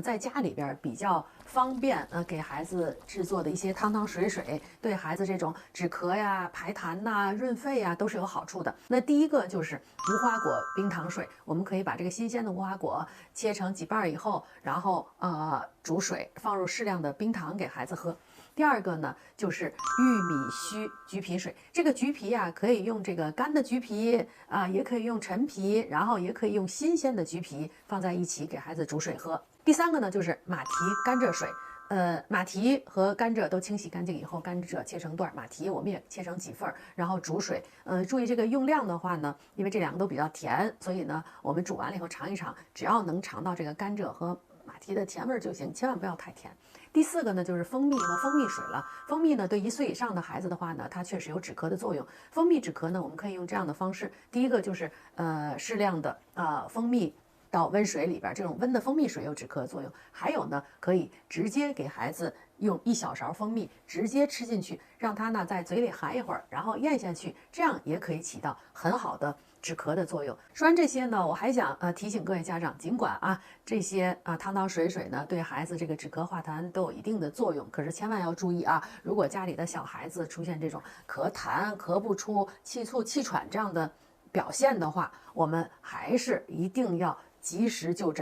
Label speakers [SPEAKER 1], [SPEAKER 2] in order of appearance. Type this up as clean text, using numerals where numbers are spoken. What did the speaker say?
[SPEAKER 1] 在家里边比较方便，给孩子制作的一些汤汤水水，对孩子这种止咳呀、排痰呐、润肺呀都是有好处的。那第一个就是无花果冰糖水，我们可以把这个新鲜的无花果切成几瓣以后，然后煮水，放入适量的冰糖给孩子喝。第二个呢，就是玉米须橘皮水。这个橘皮呀，可以用这个干的橘皮也可以用陈皮，然后也可以用新鲜的橘皮放在一起给孩子煮水喝。第三个呢，就是马蹄甘蔗水。马蹄和甘蔗都清洗干净以后，甘蔗切成段，马蹄我们也切成几份，然后煮水。注意这个用量的话呢，因为这两个都比较甜，所以呢，我们煮完了以后尝一尝，只要能尝到这个甘蔗和马蹄的甜味就行，千万不要太甜。第四个呢，就是蜂蜜和蜂蜜水了。蜂蜜呢，对1岁以上的孩子的话呢，它确实有止咳的作用。蜂蜜止咳呢，我们可以用这样的方式：第一个就是适量的蜂蜜到温水里边，这种温的蜂蜜水有止咳作用。还有呢，可以直接给孩子用1小勺蜂蜜直接吃进去，让他呢在嘴里含一会儿，然后咽下去，这样也可以起到很好的止咳的作用。说完这些呢，我还想提醒各位家长，尽管这些汤汤水水呢对孩子这个止咳化痰都有一定的作用，可是千万要注意如果家里的小孩子出现这种咳痰、咳不出、气促、气喘这样的表现的话，我们还是一定要及时就诊。